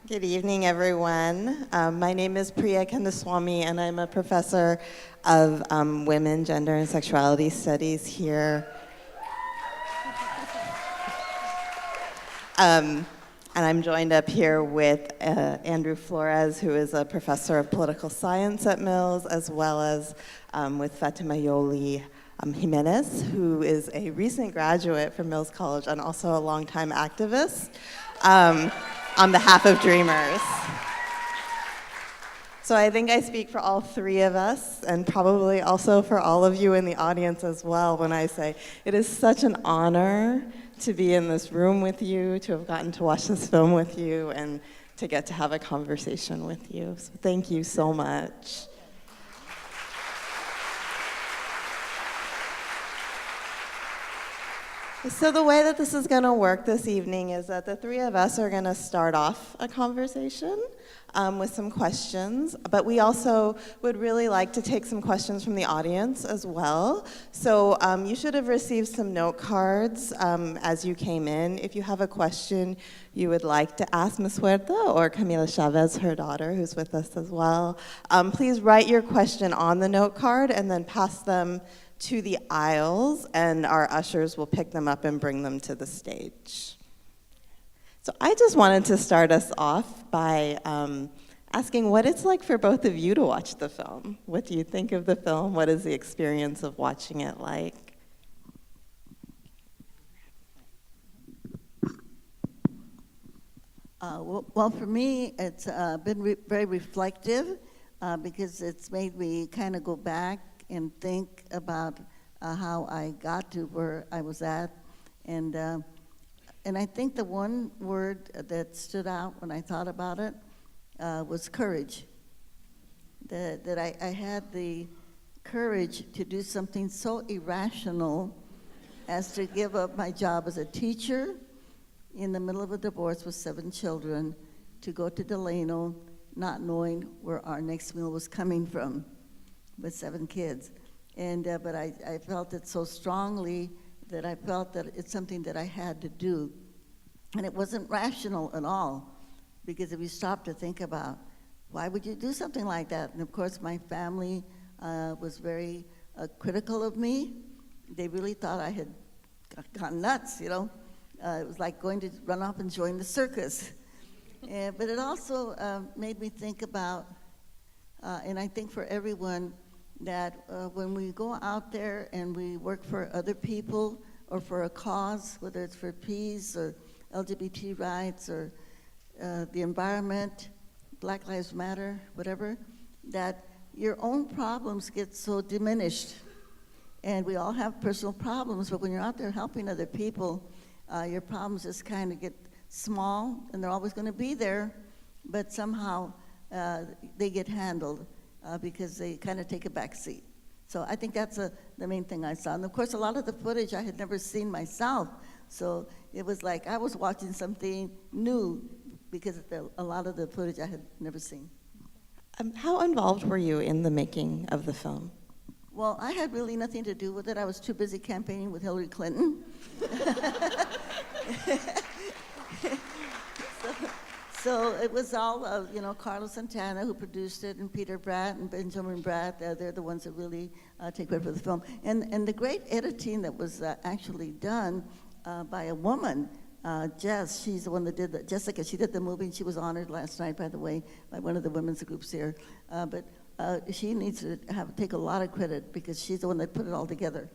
Good evening, everyone. My name is Priya Kandaswamy, and I'm a professor of women, gender, and sexuality studies here. And I'm joined up here with Andrew Flores, who is a professor of political science at Mills, as well as with Fatima Yoly Jimenez, who is a recent graduate from Mills College and also a longtime activist on behalf of Dreamers. So I think I speak for all three of us, and probably also for all of you in the audience as well, when I say it is such an honor to be in this room with you, to have gotten to watch this film with you, and to get to have a conversation with you. So thank you so much. So the way that this is going to work this evening is that the three of us are going to start off a conversation with some questions, but we also would really like to take some questions from the audience as well. So you should have received some note cards as you came in. If you have a question you would like to ask Ms. Huerta or Camila Chavez, her daughter, who's with us as well, please write your question on the note card and then pass them to the aisles, and our ushers will pick them up and bring them to the stage. So I just wanted to start us off by asking what it's like for both of you to watch the film. What do you think of the film? What is the experience of watching it like? Well, for me, it's been very reflective because it's made me kind of go back and think about how I got to where I was at. And I think the one word that stood out when I thought about it was courage. That I had the courage to do something so irrational as to give up my job as a teacher in the middle of a divorce with 7 children to go to Delano, not knowing where our next meal was coming from, with 7 kids. And but I felt it so strongly that I felt that it's something that I had to do. And it wasn't rational at all, because if you stop to think about, why would you do something like that? And of course, my family was very critical of me. They really thought I had gone nuts, you know. It was like going to run off and join the circus. But it also made me think about, and I think for everyone, that when we go out there and we work for other people or for a cause, whether it's for peace or LGBT rights or the environment, Black Lives Matter, whatever, that your own problems get so diminished. And we all have personal problems, but when you're out there helping other people, your problems just kind of get small, and they're always going to be there, but somehow they get handled. Because they kind of take a back seat. So I think that's the main thing I saw. And of course, a lot of the footage I had never seen myself. So it was like I was watching something new because a lot of the footage I had never seen. How involved were you in the making of the film? Well, I had really nothing to do with it. I was too busy campaigning with Hillary Clinton. So it was all, Carlos Santana who produced it, and Peter Bratt and Benjamin Bratt. They're the ones that really take credit for the film. And the great editing that was actually done by a woman, Jess, she's the one that did Jessica, she did the movie, and she was honored last night, by the way, by one of the women's groups here. But she needs to take a lot of credit because she's the one that put it all together.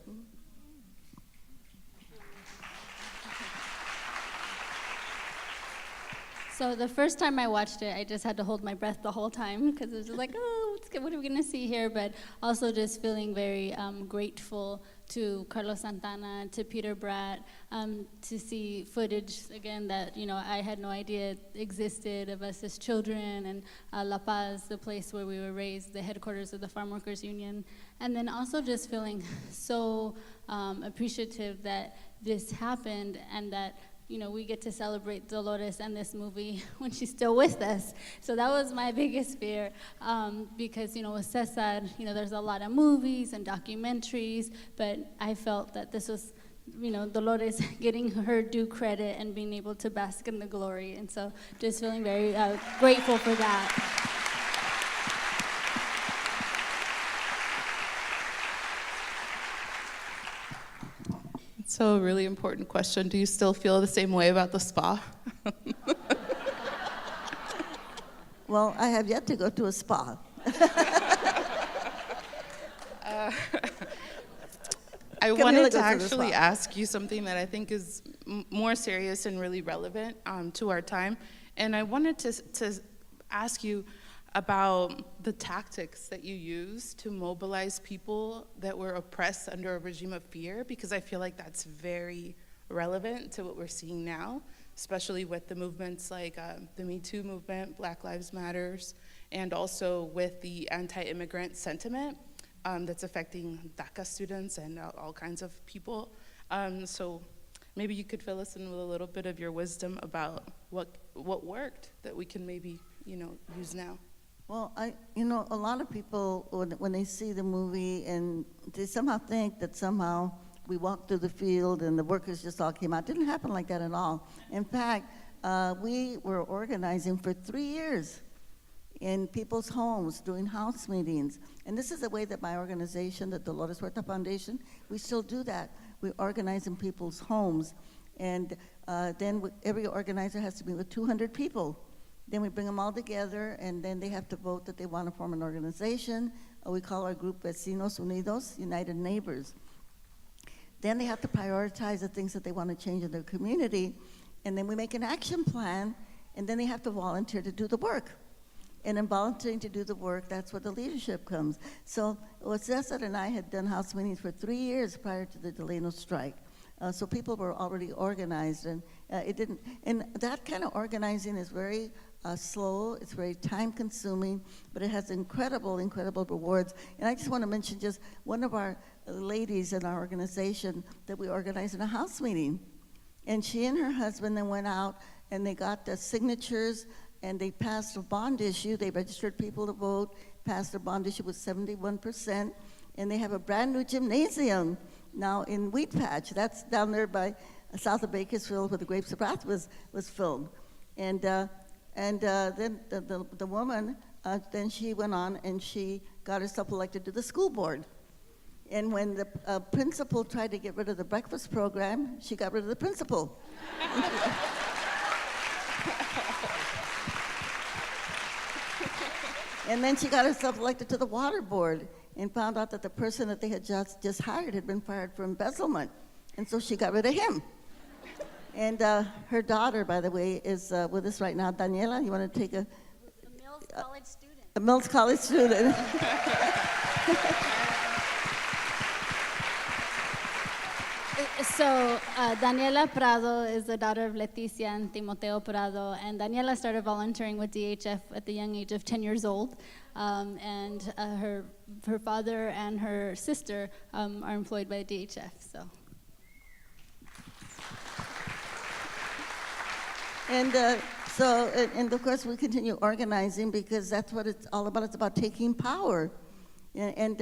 So the first time I watched it, I just had to hold my breath the whole time because it was just like, oh, what are we going to see here? But also just feeling very grateful to Carlos Santana, to Peter Bratt, to see footage, again, that I had no idea existed of us as children, and La Paz, the place where we were raised, the headquarters of the Farm Workers Union. And then also just feeling so appreciative that this happened and that we get to celebrate Dolores and this movie when she's still with us. So that was my biggest fear, because, with Cesar, there's a lot of movies and documentaries, but I felt that this was Dolores getting her due credit and being able to bask in the glory. And so just feeling very grateful for that. So a really important question. Do you still feel the same way about the spa? Well, I have yet to go to a spa. I Camila wanted goes to to the actually spa. ask you something that I think is more serious and really relevant to our time. And I wanted to ask you about the tactics that you use to mobilize people that were oppressed under a regime of fear, because I feel like that's very relevant to what we're seeing now, especially with the movements like the Me Too movement, Black Lives Matters, and also with the anti-immigrant sentiment that's affecting DACA students and all kinds of people. So maybe you could fill us in with a little bit of your wisdom about what worked that we can maybe use now. Well, a lot of people, when they see the movie, and they somehow think that somehow we walked through the field and the workers just all came out. It didn't happen like that at all. In fact, we were organizing for 3 years in people's homes, doing house meetings. And this is the way that my organization, the Dolores Huerta Foundation, we still do that. We organize in people's homes. And then every organizer has to meet with 200 people. Then we bring them all together, and then they have to vote that they want to form an organization. We call our group Vecinos Unidos, United Neighbors. Then they have to prioritize the things that they want to change in their community, and then we make an action plan, and then they have to volunteer to do the work. And in volunteering to do the work, that's where the leadership comes. So Cesar and I had done house meetings for 3 years prior to the Delano strike. So people were already organized, and and that kind of organizing is very slow, it's very time-consuming, but it has incredible, incredible rewards. And I just want to mention just one of our ladies in our organization that we organized in a house meeting. And she and her husband then went out and they got the signatures and they passed a bond issue. They registered people to vote, passed a bond issue with 71%, and they have a brand new gymnasium now in Wheat Patch. That's down there by south of Bakersfield where the Grapes of Wrath was filmed. And then the woman, then she went on and she got herself elected to the school board. And when the principal tried to get rid of the breakfast program, she got rid of the principal. And then she got herself elected to the water board and found out that the person that they had just hired had been fired for embezzlement. And so she got rid of him. And her daughter, by the way, is with us right now. Daniela, you want to take a Mills College student. A Mills College student. So Daniella Prado is the daughter of Leticia and Timoteo Prado, and Daniela started volunteering with DHF at the young age of 10 years old, and her father and her sister are employed by DHF. And of course we continue organizing because that's what it's all about. It's about taking power. And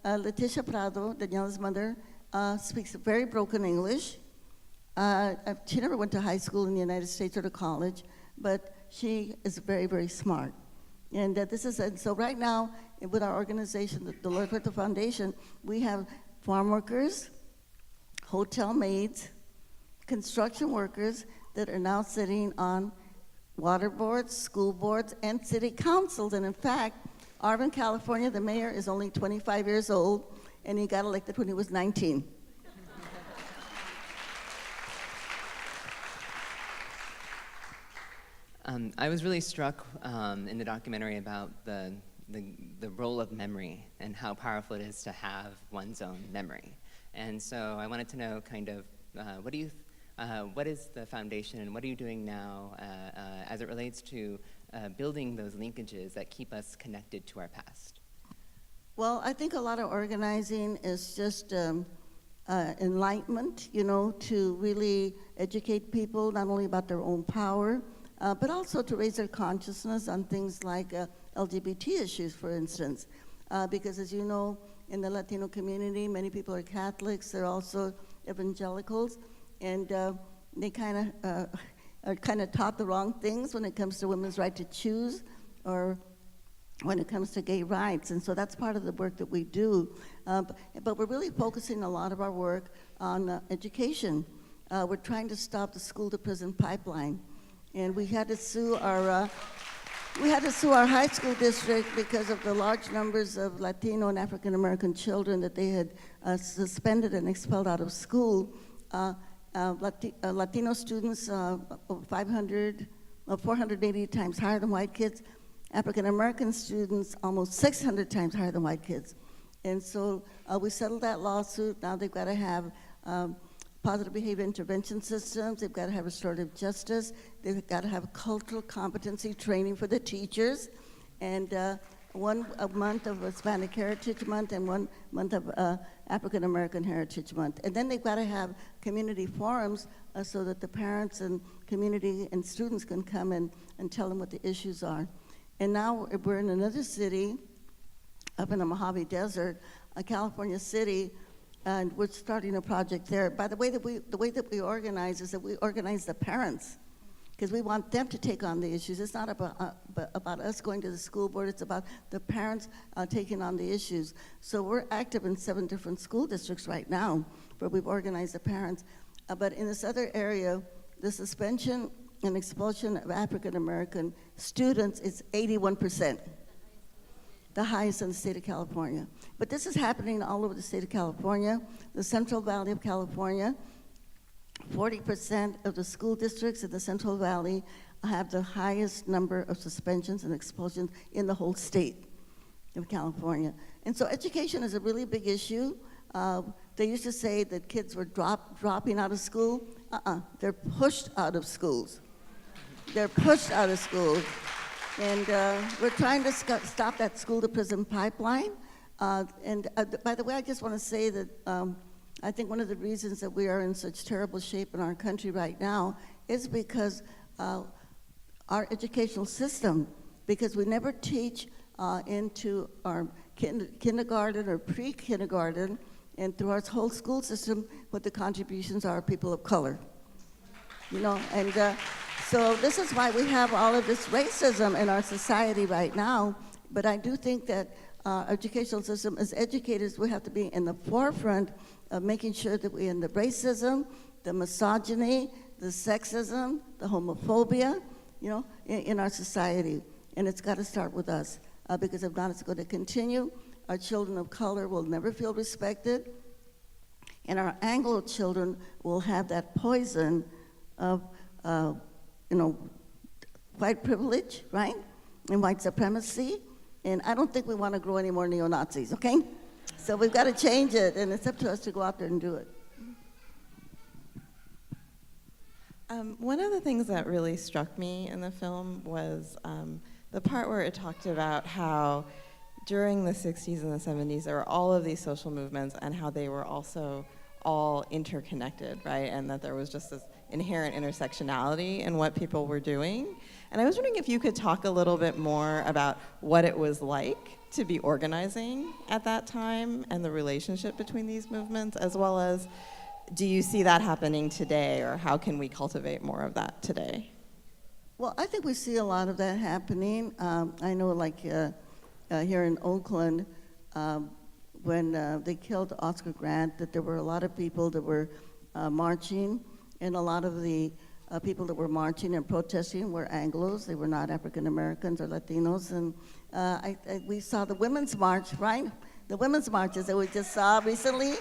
Leticia Prado, Daniela's mother, speaks very broken English. She never went to high school in the United States or to college, but she is very, very smart. And so right now, with our organization, the Dolores Huerta Foundation, we have farm workers, hotel maids, construction workers that are now sitting on water boards, school boards, and city councils. And in fact, Arvin, California, the mayor is only 25 years old, and he got elected when he was 19. I was really struck in the documentary about the role of memory and how powerful it is to have one's own memory. And so I wanted to know kind of what is the foundation and what are you doing now as it relates to building those linkages that keep us connected to our past? Well, I think a lot of organizing is just enlightenment, to really educate people not only about their own power, but also to raise their consciousness on things like LGBT issues, for instance. Because as you know, in the Latino community, many people are Catholics. They're also evangelicals, and they kind of are kind of taught the wrong things when it comes to women's right to choose, or when it comes to gay rights. And so that's part of the work that we do. But we're really focusing a lot of our work on education. We're trying to stop the school-to-prison pipeline. And we had to sue our high school district because of the large numbers of Latino and African American children that they had suspended and expelled out of school. Latino students, 480 times higher than white kids. African American students, almost 600 times higher than white kids. And so we settled that lawsuit. Now they've got to have positive behavior intervention systems. They've got to have restorative justice. They've got to have cultural competency training for the teachers. And a month of Hispanic Heritage Month and 1 month of African American Heritage Month. And then they've got to have community forums so that the parents and community and students can come and tell them what the issues are. And now we're in another city up in the Mojave Desert, a California city, and we're starting a project there. By the way that we organize is that we organize the parents, because we want them to take on the issues. It's not about us going to the school board, it's about the parents taking on the issues. So we're active in 7 different school districts right now, where we've organized the parents. But in this other area, the suspension and expulsion of African American students is 81%. The highest in the state of California. But this is happening all over the state of California, the Central Valley of California. 40% of the school districts in the Central Valley have the highest number of suspensions and expulsions in the whole state of California. And so education is a really big issue. They used to say that kids were dropping out of school. They're pushed out of schools. They're pushed out of school. And we're trying to stop that school-to-prison pipeline. By the way, I just want to say that I think one of the reasons that we are in such terrible shape in our country right now is because our educational system, because we never teach into our kindergarten or pre-kindergarten and through our whole school system what the contributions are of people of color. You know, and so this is why we have all of this racism in our society right now. But I do think that our educational system, as educators, we have to be in the forefront of making sure that we end the racism, the misogyny, the sexism, the homophobia, you know, in our society. And it's got to start with us, because if not, it's going to continue. Our children of color will never feel respected, and our Anglo children will have that poison of, you know, white privilege, right, and white supremacy. And I don't think we want to grow any more neo-Nazis, okay? So we've got to change it, and it's up to us to go out there and do it. One of the things that really struck me in the film was the part where it talked about how during the 60s and the 70s, there were all of these social movements and how they were also all interconnected, right? And that there was just this inherent intersectionality in what people were doing. And I was wondering if you could talk a little bit more about what it was like to be organizing at that time and the relationship between these movements, as well as do you see that happening today, or how can we cultivate more of that today? Well, I think we see a lot of that happening. I know, like here in Oakland, when they killed Oscar Grant, that there were a lot of people that were marching, and a lot of the people that were marching and protesting were Anglos. They were not African Americans or Latinos. And we saw the Women's March, right? The Women's Marches that we just saw recently,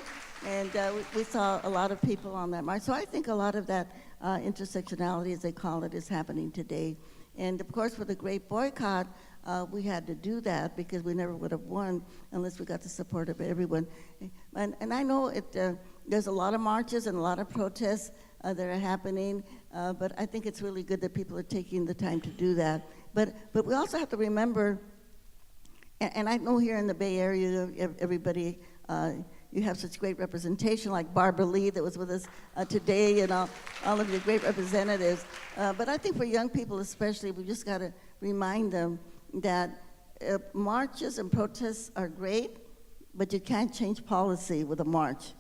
and we saw a lot of people on that march. So I think a lot of that intersectionality, as they call it, is happening today. And of course, for the Great Boycott, we had to do that because we never would have won unless we got the support of everyone. And I know there's a lot of marches and a lot of protests that are happening, but I think it's really good that people are taking the time to do that. But we also have to remember, and I know here in the Bay Area, everybody, you have such great representation, like Barbara Lee that was with us today, and all of your great representatives. But I think for young people especially, we just got to remind them that marches and protests are great, but you can't change policy with a march.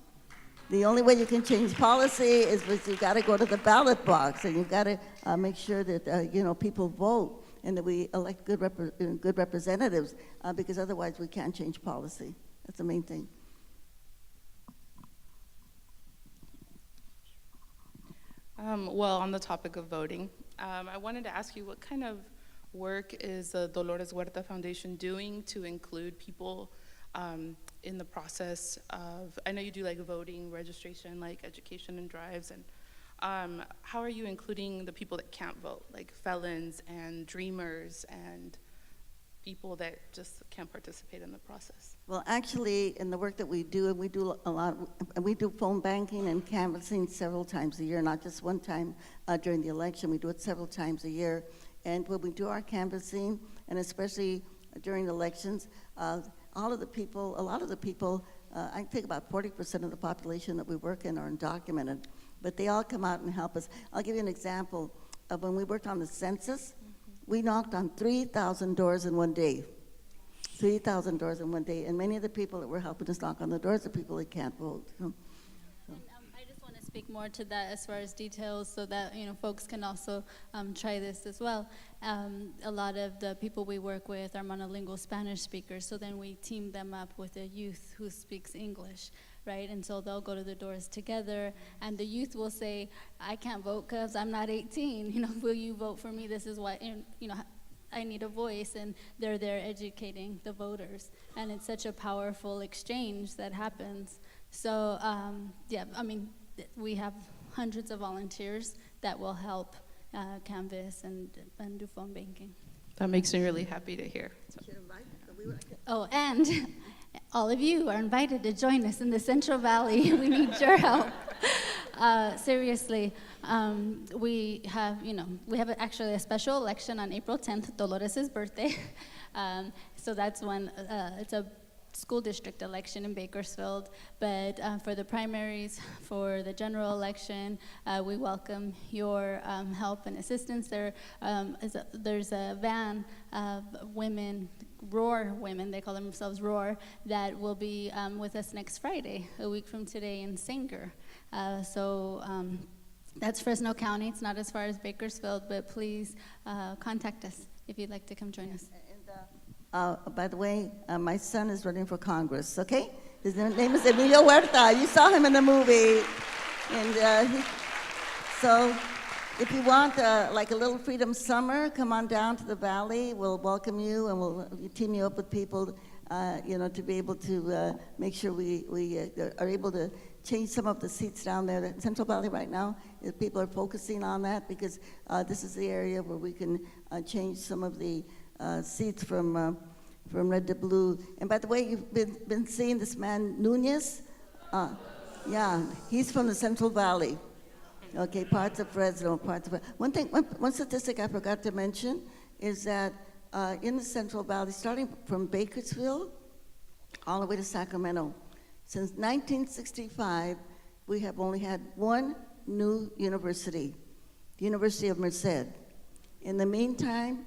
The only way you can change policy is because you've got to go to the ballot box, and you've got to make sure that people vote and that we elect good representatives, because otherwise we can't change policy. That's the main thing. Well, on the topic of voting, I wanted to ask you what kind of work is the Dolores Huerta Foundation doing to include people in the process of, I know you do like voting, registration, like education and drives, and how are you including the people that can't vote, like felons and dreamers and people that just can't participate in the process? Well, actually, in the work that we do, and we do a lot, and we do phone banking and canvassing several times a year, not just one time during the election. We do it several times a year. And when we do our canvassing, and especially during elections, a lot of the people, I think about 40% of the population that we work in are undocumented, but they all come out and help us. I'll give you an example of when we worked on the census. We knocked on 3,000 doors in one day. 3,000 doors in one day, and many of the people that were helping us knock on the doors are people that can't vote. And, I just want to speak more to that as far as details, so that folks can also try this as well. A lot of the people we work with are monolingual Spanish speakers, so then we team them up with a youth who speaks English, right? And so they'll go to the doors together, and the youth will say, "I can't vote because I'm not 18. Will you vote for me? This is why I need a voice." And they're there educating the voters, and it's such a powerful exchange that happens. So we have hundreds of volunteers that will help canvass and do phone banking. That makes me really happy to hear. So. Oh, and all of you are invited to join us in the Central Valley. We need your help. Seriously, we have actually a special election on April 10th, Dolores' birthday. So that's when it's a school district election in Bakersfield. But for the primaries, for the general election, we welcome your help and assistance. There's a van of women, Roar women, they call themselves Roar, that will be with us next Friday, a week from today in Sanger. That's Fresno County. It's not as far as Bakersfield, but please contact us if you'd like to come join us. By the way, my son is running for Congress, okay? His name is Emilio Huerta. You saw him in the movie. And so if you want like a little freedom summer, come on down to the Valley. We'll welcome you, and we'll team you up with people, to be able to make sure we are able to change some of the seats down there. At Central Valley right now, people are focusing on that because this is the area where we can change some of the seats from red to blue. And by the way, you've been seeing this man Nunez? Yeah, he's from the Central Valley. Okay, parts of Fresno, one statistic I forgot to mention is that in the Central Valley, starting from Bakersfield all the way to Sacramento, since 1965, we have only had one new university, the University of Merced. In the meantime,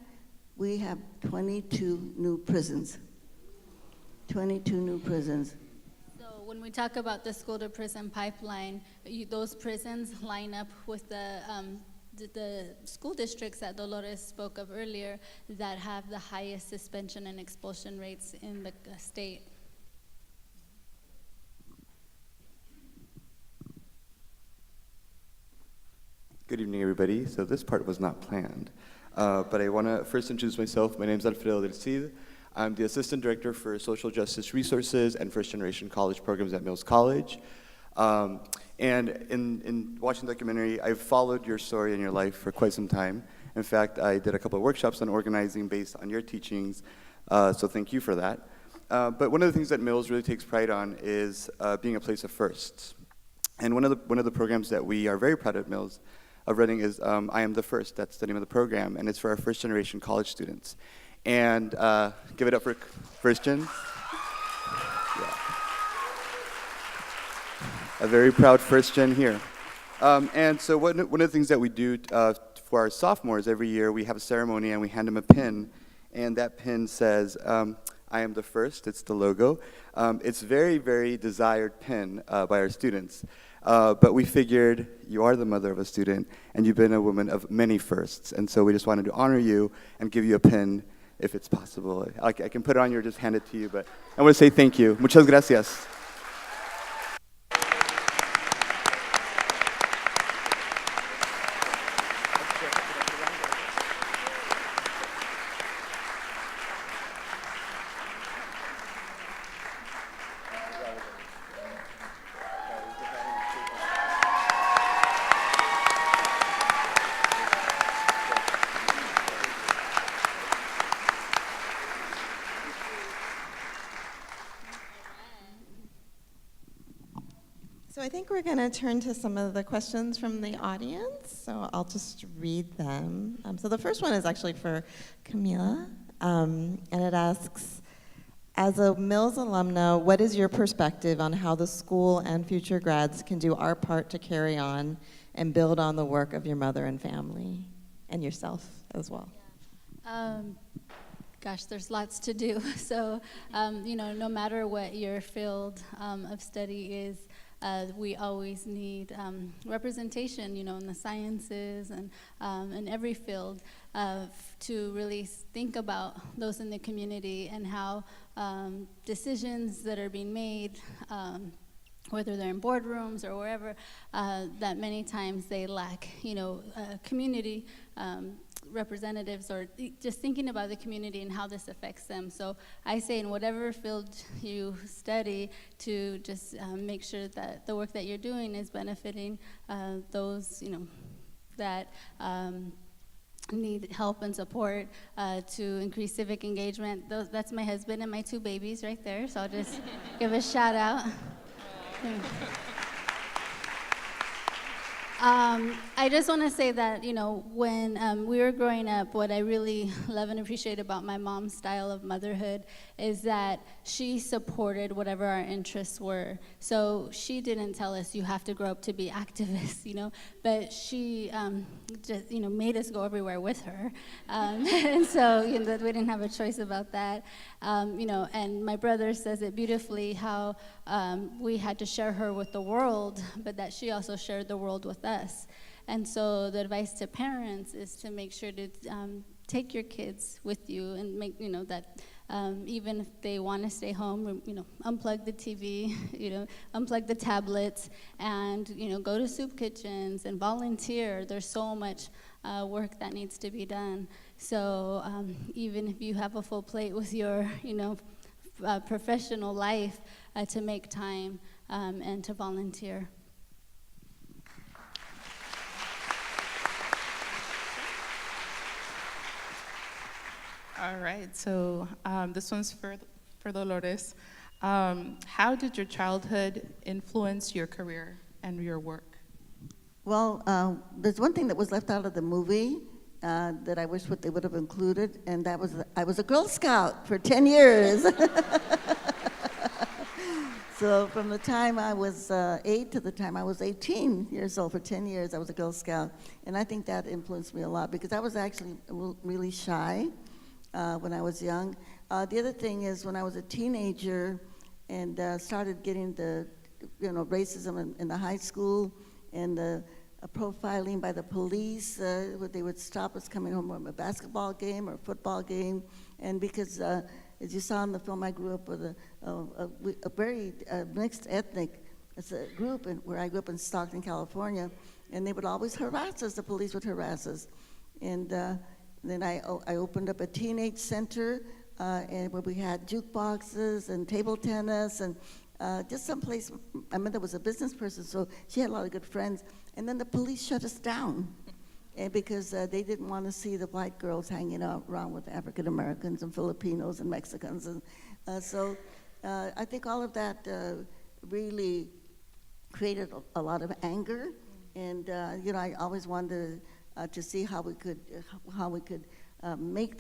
we have 22 new prisons. 22 new prisons. So when we talk about the school to prison pipeline, those prisons line up with the school districts that Dolores spoke of earlier that have the highest suspension and expulsion rates in the state. Good evening, everybody. So this part was not planned, but I want to first introduce myself. My name is Alfredo del Cid. I'm the Assistant Director for Social Justice Resources and First Generation College Programs at Mills College. And in watching the documentary, I've followed your story and your life for quite some time. In fact, I did a couple of workshops on organizing based on your teachings, so thank you for that. But one of the things that Mills really takes pride on is being a place of firsts. And one of the programs that we are very proud of at Mills of running is I Am the First. That's the name of the program, and it's for our first generation college students. And give it up for first gen. Yeah. A very proud first gen here. And so one of the things that we do for our sophomores every year, we have a ceremony and we hand them a pin, and that pin says, I am the first, it's the logo. It's very, very desired pin by our students. But we figured you are the mother of a student, and you've been a woman of many firsts. And so we just wanted to honor you and give you a pin if it's possible. I can put it on you or just hand it to you, but I want to say thank you. Muchas gracias. So I think we're going to turn to some of the questions from the audience. So I'll just read them. So the first one is actually for Camila, and it asks, as a Mills alumna, what is your perspective on how the school and future grads can do our part to carry on and build on the work of your mother and family, and yourself as well? Gosh, there's lots to do. So, no matter what your field of study is, we always need representation, in the sciences and in every field to really think about those in the community and how decisions that are being made, whether they're in boardrooms or wherever, that many times they lack, community representatives or just thinking about the community and how this affects them. So I say in whatever field you study to just make sure that the work that you're doing is benefiting those, that need help and support to increase civic engagement. That's my husband and my 2 babies right there, so I'll just give a shout out. I just want to say that, when we were growing up, what I really love and appreciate about my mom's style of motherhood is that she supported whatever our interests were. So she didn't tell us you have to grow up to be activists, but she just, made us go everywhere with her. And so we didn't have a choice about that. And my brother says it beautifully how we had to share her with the world, but that she also shared the world with us. And so the advice to parents is to make sure to take your kids with you and make, that even if they want to stay home, unplug the TV, unplug the tablets, and, go to soup kitchens and volunteer. There's so much work that needs to be done. So even if you have a full plate with your, professional life, to make time and to volunteer. All right, so this one's for Dolores. How did your childhood influence your career and your work? Well, there's one thing that was left out of the movie that I wish they would have included, and that was I was a Girl Scout for 10 years. So from the time I was 8 to the time I was 18 years old, for 10 years I was a Girl Scout. And I think that influenced me a lot because I was actually really shy when I was young. The other thing is when I was a teenager and started getting the racism in the high school and the profiling by the police, where they would stop us coming home from a basketball game or a football game. And because, as you saw in the film, I grew up with a very mixed ethnic group where I grew up in Stockton, California, and they would always harass us, the police would harass us. And then I opened up a teenage center and where we had jukeboxes and table tennis and just someplace. My mother was a business person, so she had a lot of good friends. And then the police shut us down because they didn't want to see the white girls hanging out around with African Americans and Filipinos and Mexicans. And so I think all of that really created a lot of anger. And I always wanted to see how we could make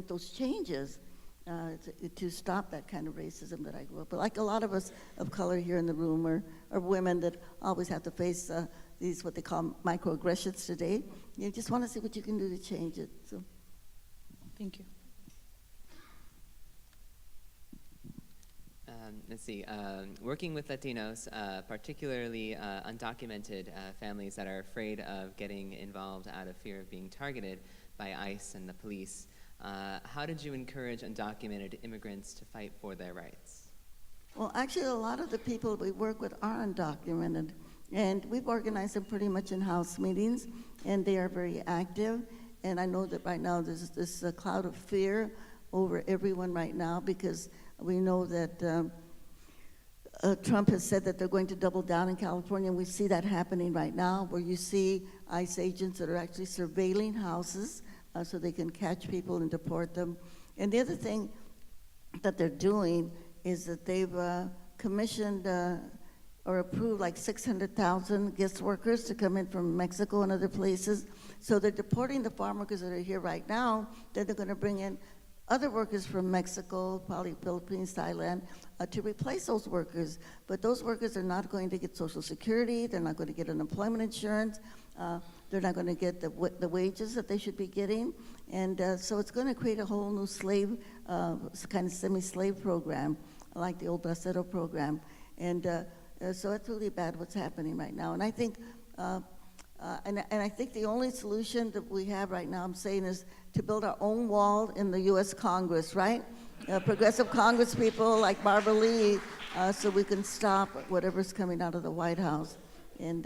those changes to stop that kind of racism that I grew up with. Like a lot of us of color here in the room are women that always have to face these what they call microaggressions today. You just want to see what you can do to change it. So, thank you. let's see, working with Latinos, particularly undocumented families that are afraid of getting involved out of fear of being targeted by ICE and the police. How did you encourage undocumented immigrants to fight for their rights? Well, actually, a lot of the people we work with are undocumented, and we've organized them pretty much in house meetings, and they are very active. And I know that right now there's this cloud of fear over everyone right now, because we know that Trump has said that they're going to double down in California, and we see that happening right now, where you see ICE agents that are actually surveilling houses so they can catch people and deport them. And the other thing that they're doing is that they've commissioned or approved like 600,000 guest workers to come in from Mexico and other places. So they're deporting the farm workers that are here right now, then they're going to bring in other workers from Mexico, probably Philippines, Thailand, to replace those workers. But those workers are not going to get Social Security, they're not going to get unemployment insurance, they're not going to get the wages that they should be getting. And so it's going to create a whole new slave, kind of semi-slave program, like the old Bracero program. And so it's really bad what's happening right now. And I think, and I think the only solution that we have right now, I'm saying, is to build our own wall in the U.S. Congress, right? Progressive Congress people like Barbara Lee, so we can stop whatever's coming out of the White House. And,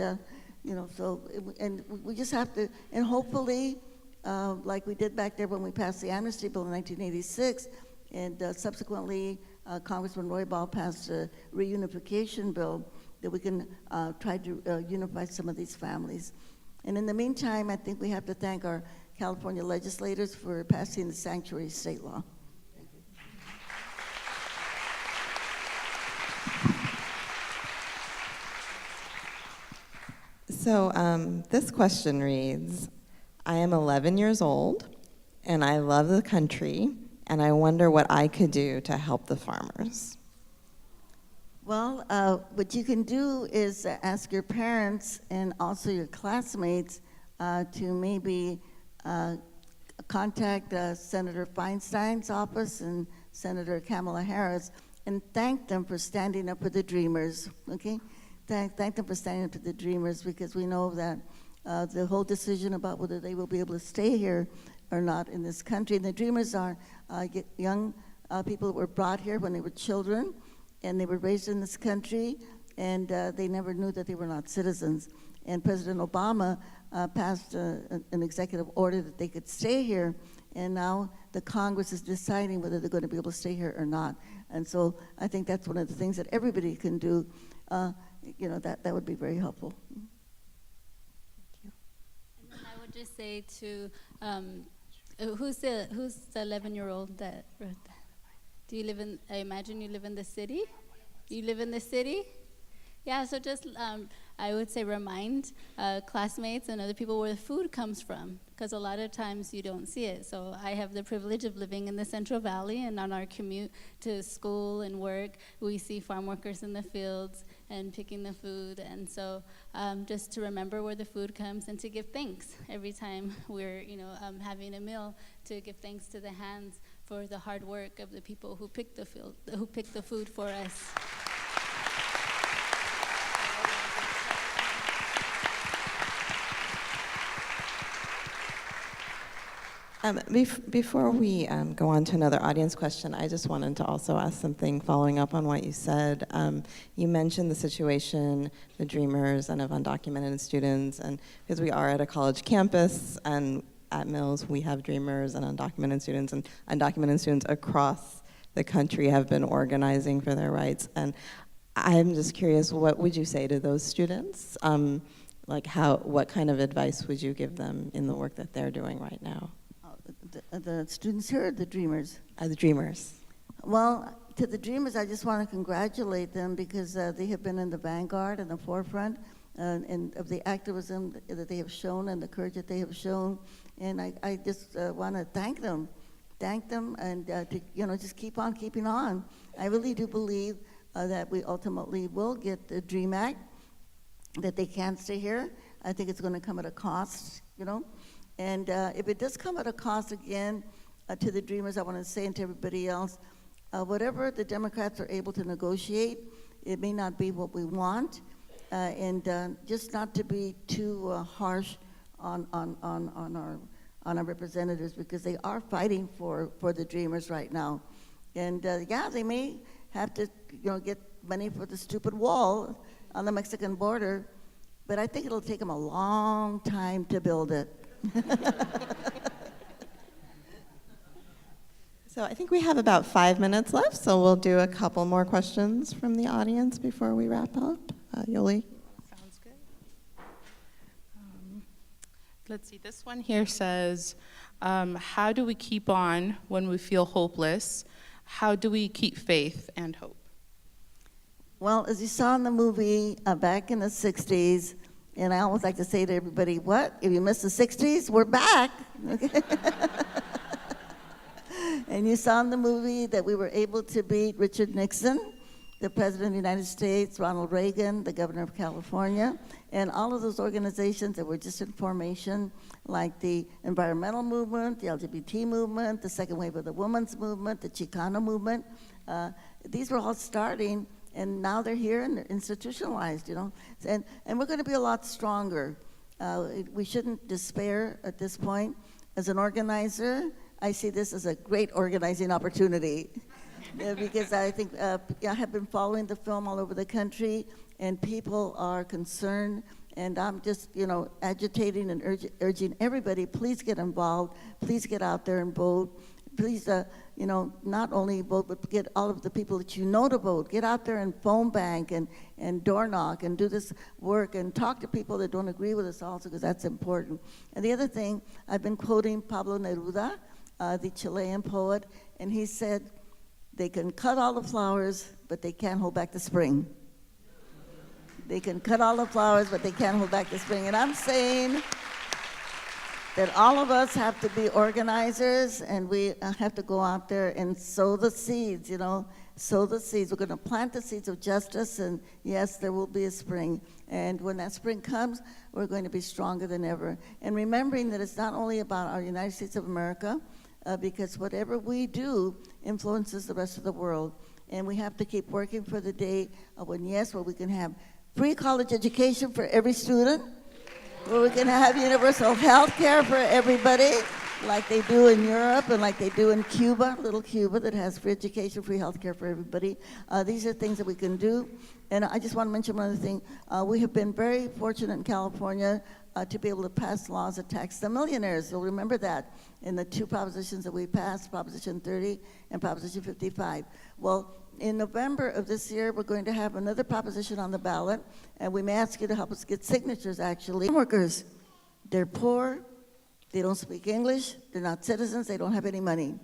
you know, so, and we just have to, and hopefully, like we did back there when we passed the amnesty bill in 1986, and subsequently, Congressman Roybal passed a reunification bill, that we can try to unify some of these families. And in the meantime, I think we have to thank our California legislators for passing the sanctuary state law. So this question reads, I am 11 years old, and I love the country, and I wonder what I could do to help the farmers. Well, what you can do is ask your parents and also your classmates to maybe contact Senator Feinstein's office and Senator Kamala Harris and thank them for standing up for the dreamers, okay? Thank them for standing up to the dreamers, because we know that the whole decision about whether they will be able to stay here or not in this country, and the dreamers are young people that were brought here when they were children, and they were raised in this country, and they never knew that they were not citizens. And President Obama passed an executive order that they could stay here, and now the Congress is deciding whether they're going to be able to stay here or not. And so I think that's one of the things that everybody can do. You know, that would be very helpful. And then I would just say to, who's the 11-year-old that wrote that? Do you live in, I imagine you live in the city? You live in the city? Yeah, so just, I would say remind classmates and other people where the food comes from, because a lot of times you don't see it. So I have the privilege of living in the Central Valley, and on our commute to school and work, we see farm workers in the fields and picking the food. And so just to remember where the food comes and to give thanks every time we're having a meal, to give thanks to the hands for the hard work of the people who pick the food for us. Before we go on to another audience question, I just wanted to also ask something following up on what you said. You mentioned the situation, the dreamers, and of undocumented students, and because we are at a college campus, and at Mills we have dreamers and undocumented students across the country have been organizing for their rights. And I'm just curious, what would you say to those students? What kind of advice would you give them in the work that they're doing right now? The students here, or the dreamers? The dreamers. Well, to the dreamers, I just want to congratulate them, because they have been in the vanguard and the forefront and of the activism that they have shown and the courage that they have shown. And I just want to thank them, and to just keep on keeping on. I really do believe that we ultimately will get the DREAM Act, that they can stay here. I think it's going to come at a cost, And if it does come at a cost again to the dreamers, I want to say, and to everybody else, Whatever the Democrats are able to negotiate, it may not be what we want, and just not to be too harsh on our representatives, because they are fighting for the dreamers right now. And yeah, they may have to get money for the stupid wall on the Mexican border, but I think it'll take them a long time to build it. So I think we have about 5 minutes left, so we'll do a couple more questions from the audience before we wrap up. Yoly? Sounds good. Let's see, this one here says, how do we keep on when we feel hopeless? How do we keep faith and hope? Well, as you saw in the movie back in the 60s, and I always like to say to everybody, what? If you missed the 60s, we're back. Okay? And you saw in the movie that we were able to beat Richard Nixon, the President of the United States, Ronald Reagan, the Governor of California, and all of those organizations that were just in formation, like the environmental movement, the LGBT movement, the second wave of the women's movement, the Chicano movement. These were all starting, and now they're here and they're institutionalized, And we're going to be a lot stronger. We shouldn't despair at this point. As an organizer, I see this as a great organizing opportunity. Because I think I have been following the film all over the country, and people are concerned, and I'm just, agitating and urging everybody, please get involved, please get out there and vote. Please, not only vote, but get all of the people that to vote. Get out there and phone bank and door knock and do this work and talk to people that don't agree with us also, because that's important. And the other thing, I've been quoting Pablo Neruda, the Chilean poet, and he said, they can cut all the flowers, but they can't hold back the spring. They can cut all the flowers, but they can't hold back the spring. And I'm saying that all of us have to be organizers, and we have to go out there and sow the seeds, sow the seeds. We're going to plant the seeds of justice, and yes, there will be a spring. And when that spring comes, we're going to be stronger than ever. And remembering that it's not only about our United States of America, because whatever we do influences the rest of the world. And we have to keep working for the day when we can have free college education for every student, where we can have universal health care for everybody, like they do in Europe and like they do in Cuba, little Cuba that has free education, free health care for everybody. These are things that we can do. And I just want to mention one other thing. We have been very fortunate in California to be able to pass laws that tax the millionaires. You'll remember that in the two propositions that we passed, Proposition 30 and Proposition 55. Well, in November of this year, we're going to have another proposition on the ballot, and we may ask you to help us get signatures, actually. Workers, they're poor, they don't speak English, they're not citizens, they don't have any money.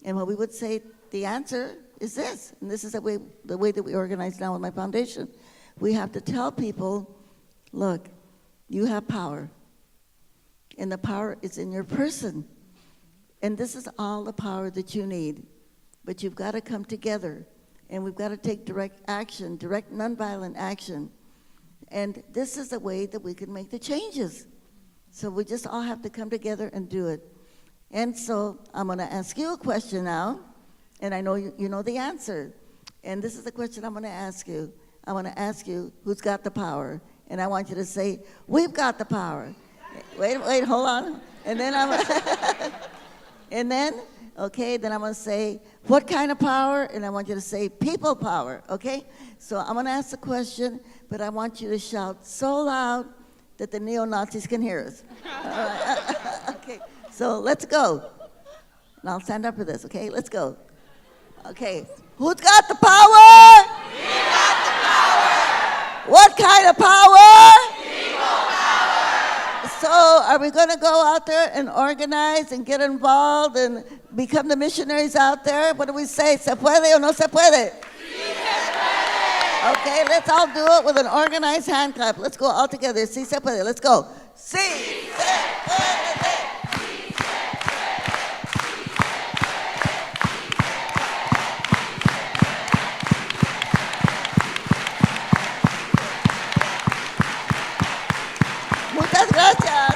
And what we would say, the answer is this, and this is the way that we organize now with my foundation. We have to tell people, look, you have power, and the power is in your person. And this is all the power that you need. But you've got to come together, and we've got to take direct action, direct nonviolent action. And this is the way that we can make the changes. So we just all have to come together and do it. And so I'm going to ask you a question now, and I know you know the answer. And this is the question I'm going to ask you. I want to ask you, who's got the power? And I want you to say, we've got the power. Wait, hold on. And then then I'm going to say, what kind of power? And I want you to say, people power, okay? So I'm going to ask the question, but I want you to shout so loud that the neo-Nazis can hear us. Okay, so let's go. And I'll stand up for this, okay? Let's go. Okay, who's got the power? We got the power. What kind of power? People power. So are we going to go out there and organize and get involved and become the missionaries out there? What do we say? ¿Se puede o no se puede? Sí se puede. Okay, let's all do it with an organized hand clap. Let's go all together. Sí se puede. Let's go. Sí se puede. Muchas gracias.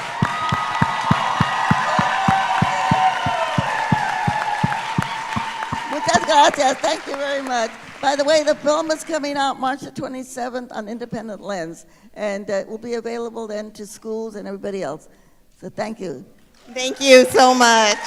Muchas Gracias. Thank you very much. By the way, the film is coming out March the 27th on Independent Lens, and it will be available then to schools and everybody else. So thank you. Thank you so much.